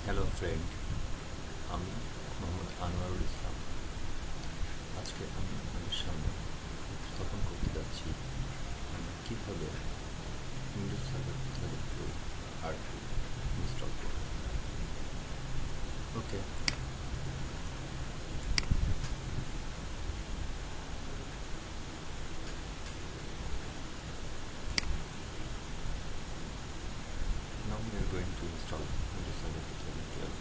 Hello friend, আমি মোহাম্মদ আনোয়ারুল ইসলাম। আজকে আমি আপনাদের সামনে উপস্থাপন করতে যাচ্ছি আমরা কীভাবে উইন্ডোজ সার্ভার 2012 R2 ইনস্টল করব। ওকে, now we are going to install Windows Server 2012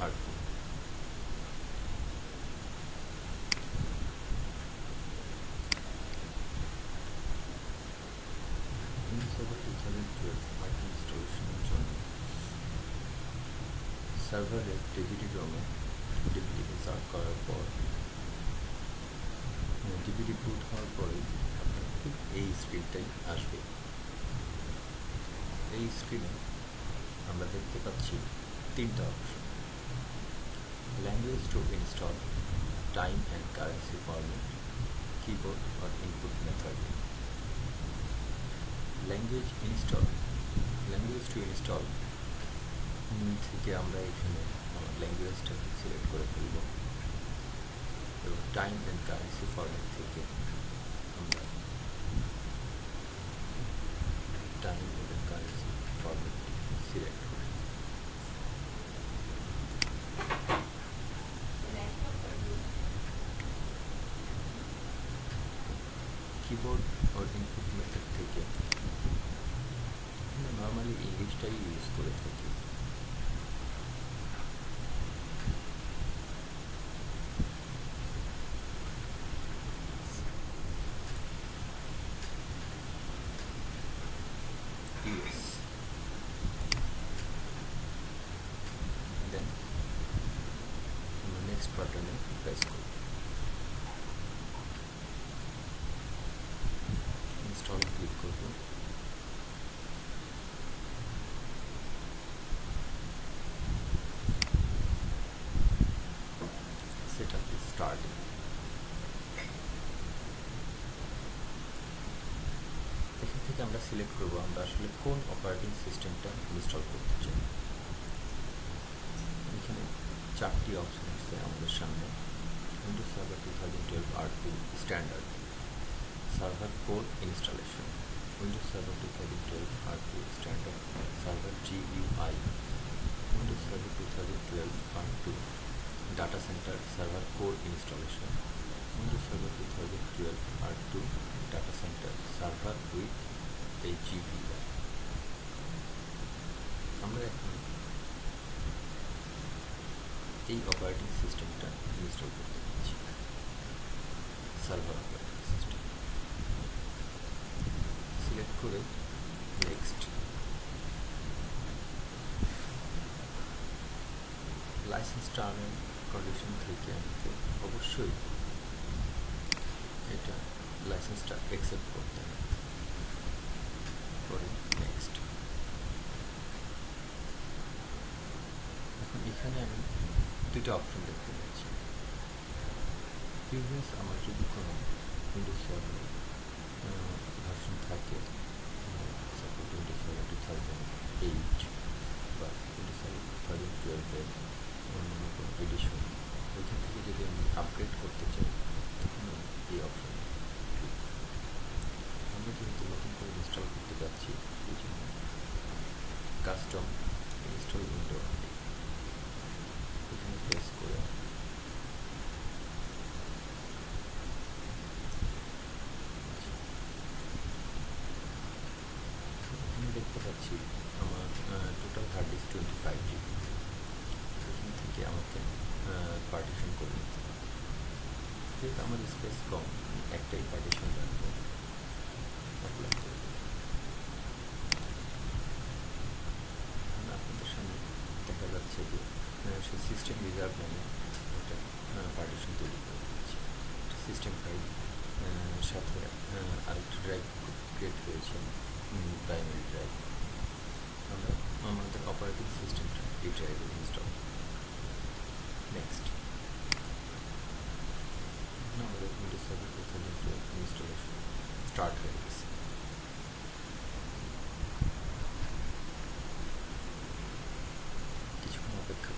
R2. Windows Server 2012 R2 ইনস্টলেশনের জন্য সার্ভারের ডিভিডি-রমে ডিভিডি ইনসার্ট করার পর ডিভিডি বুট হওয়ার পরেই আপনার ঠিক এই স্ক্রিনটাই আসবে। এই স্ক্রিনে আমরা দেখতে পাচ্ছি তিনটা option: language to install, time and currency format, keyboard or input method. Language to install থেকে আমরা এখানে আমার ল্যাঙ্গুয়েজটাকে সিলেক্ট করে ফেলব এবং টাইম অ্যান্ড কারেন্সি ফরম্যাট থেকে আমরা টাইম এবং কারেন্সি ফরম্যাটটি সিলেক্ট করি। কিবোর্ড অর ইনপুট মেথড থেকে আমরা নর্মালি ইংলিশটাই ইউজ করে থাকি। দেন আমরা নেক্সট বাটনে প্রেস করব। ইনস্টল ক্লিক করব। Setup is starting. এখান থেকে আমরা সিলেক্ট করব আমরা আসলে কোন অপারেটিং সিস্টেমটা ইনস্টল করতে চাই। এখানে চারটি অপশন আছে আমাদের সামনে: Windows server 2012 R2 standard, server core installation, Windows server 2012 R2 standard, server GUI, Windows server 2012 R2 data centre server core installation, Windows server 2012 R2 data centre server with GUI। আমরা এখন এই অপারেটিং সিস্টেমটা install করতে যাচ্ছি, server operating system. Select করে next. Licence term and condition থেকে আমাকে অবশ্যই এটা লাইসেন্সটা অ্যাকসেপ্ট করতে হবে। পরে নেক্সট। এখন এখানে আমি দুইটা অপশন দেখতে পাচ্ছি। প্রিভিয়াস আমার যদি কোনো উইন্ডোজ সার্ভার ভার্সন থাকে, সাপোজ উইন্ডোজ সার্ভার 2008 বা উইন্ডোজ সার্ভার 2012-এর অন্যান্য কোনো এডিশন, ওইখান থেকে যদি আমি আপগ্রেড করতে চাই তখন আমি এই অপশন ক্লিক করি। আমরা যেহেতু নতুন করে ইনস্টল করতে যাচ্ছি এই জন্য কাস্টম ইনস্টল উইন্ডো এখানে প্রেস করে দেখতে পাচ্ছি আমার টোটাল হার্ড ডিস্ক 25 GB। সেখান থেকে আমাকে পার্টিশন করে নিতে হবে। যেহেতু আমার স্পেস কম, একটাই পার্টিশন রাখবো, অ্যাপ্লাই করে দেবো। আপনাদের সামনে দেখা যাচ্ছে যে সেই সিস্টেম রিজার্ভ নামে একটা পার্টিশন তৈরি করে দিচ্ছি। সিস্টেম ফাইল সাথে আরেকটা ড্রাইভ ক্রিয়েট করেছি, প্রাইমারি ড্রাইভ। আমরা আমাদের অপারেটিং সিস্টেমটা এই ড্রাইভে ইনস্টল। নেক্সট। আমাদের উইন্ডোজ সার্ভার 2012 ইনস্টলেশন স্টার্ট হয়ে গেছে। কিছুক্ষণ অপেক্ষা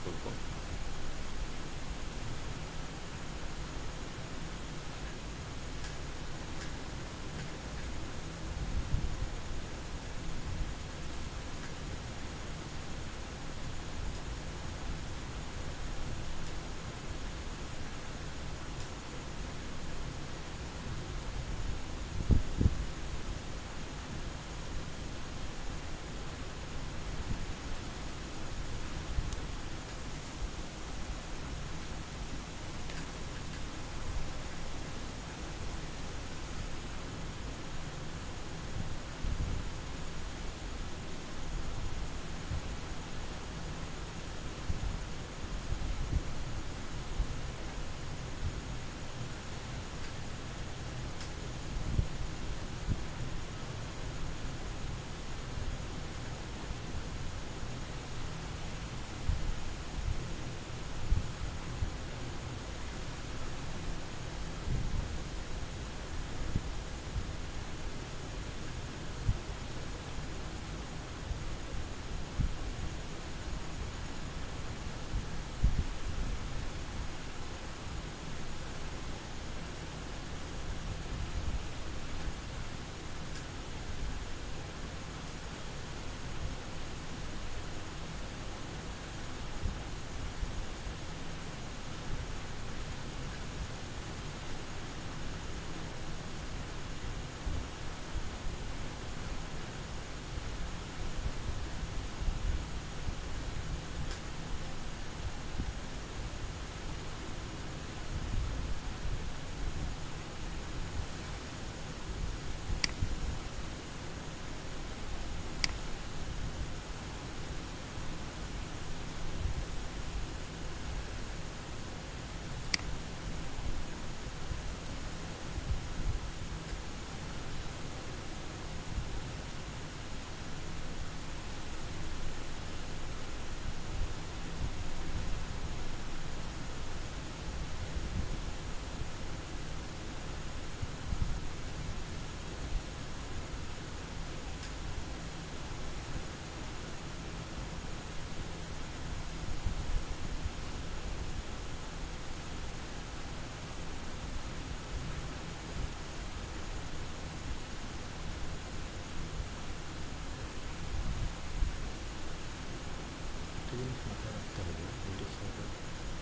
জিনিস মাথায় রাখতে হবে, উইন্ডোজ সার্ভার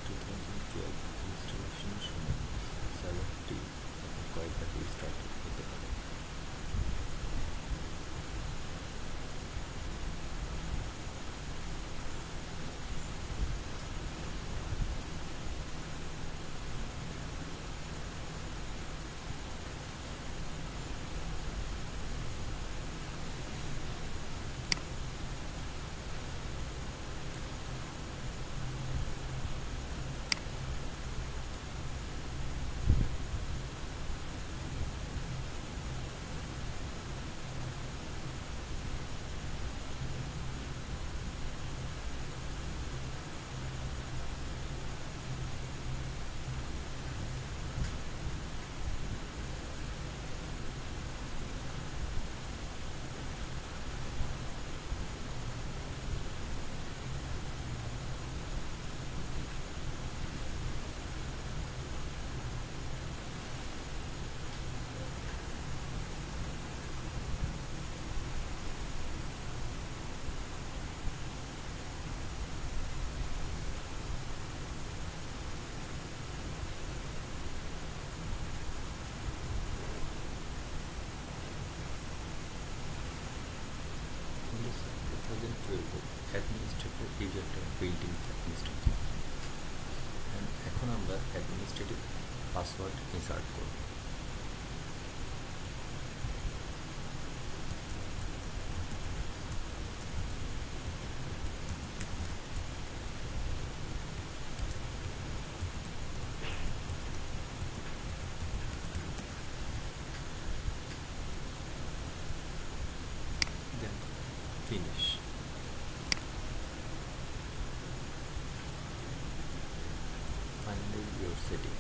2012 ইনস্টলেশনের সময় সার্ভারটি কয়েকবার রিস্টার্ট হতে পারে। উইন্ডোজ 2012 অ্যাডমিনিস্ট্রেটর ইউজারটা বিল্ট-ইন ইনস্ট্রাকশন। এখন আমরা অ্যাডমিনিস্ট্রেটিভ পাসওয়ার্ড ইনসার্ট করব। Then finish. Finalize your setting.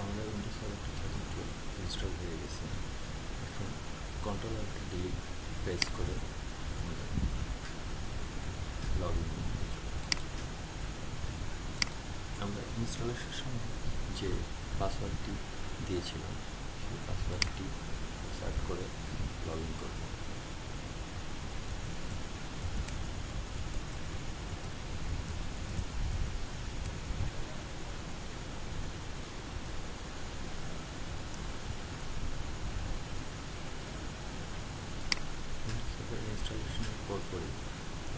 আমাদের উইন্ডোজ সার্ভার 2012 ইনস্টল হয়ে গেছে। এখন কন্ট্রোল আর ডিলিট প্রেস করে লগ ইন। আমরা ইনস্টলেশনের সময় যে পাসওয়ার্ডটি দিয়েছিলাম সেই পাসওয়ার্ডটি সার্চ করে লগ ইন করব। ইনস্টলেশনের পরপরই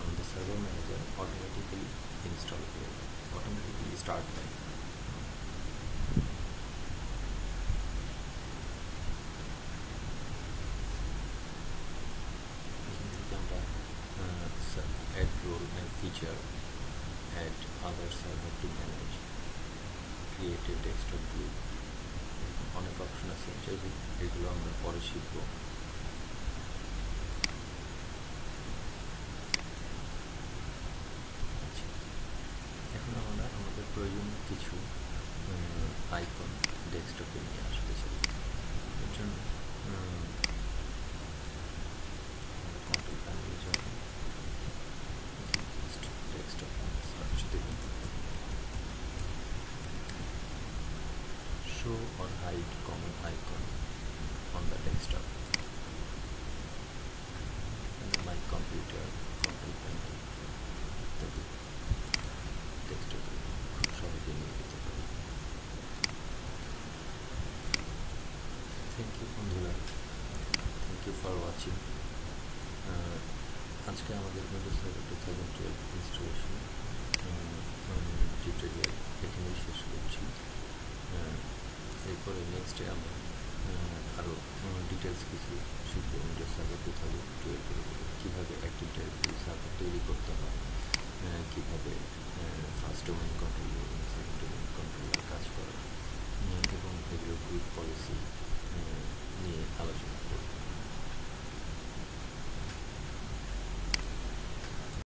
আমাদের সার্ভার ম্যানেজার অটোমেটিক্যালি ইনস্টল হয়ে যায়, অটোমেটিক্যালি স্টার্ট হয়। এখান থেকে আমরা add role and feature, add other server to manage, create a desktop group, অনেক অপশন আছে, যেগুলো আমরা পরে শিখবো। এখন আমরা আমাদের প্রয়োজনীয় কিছু আইকন ডেস্কটপে নিয়ে আসতে চাই। এর জন্য কন্ট্রোল প্যানেলে যাব, ডেস্কটপ সার্চ দেব, show or hide common icon on the desktop, my computer, control panel ইত্যাদি ডেস্কটপে খুব সহজে নিয়ে যেতে পারি। থ্যাংক ইউ বন্ধুরা, থ্যাংক ইউ ফর ওয়াচিং। আজকে আজকে আমাদের উইন্ডোজ সার্ভার 2012 ইনস্টলেশন টিউটোরিয়াল এখানেই শেষ করছি। এরপরে নেক্সটে আমরা আরও ডিটেলস কিছু শিখব উইন্ডোজ সার্ভার 2012 কীভাবে অ্যাক্টিভ ডাইরেক্টরি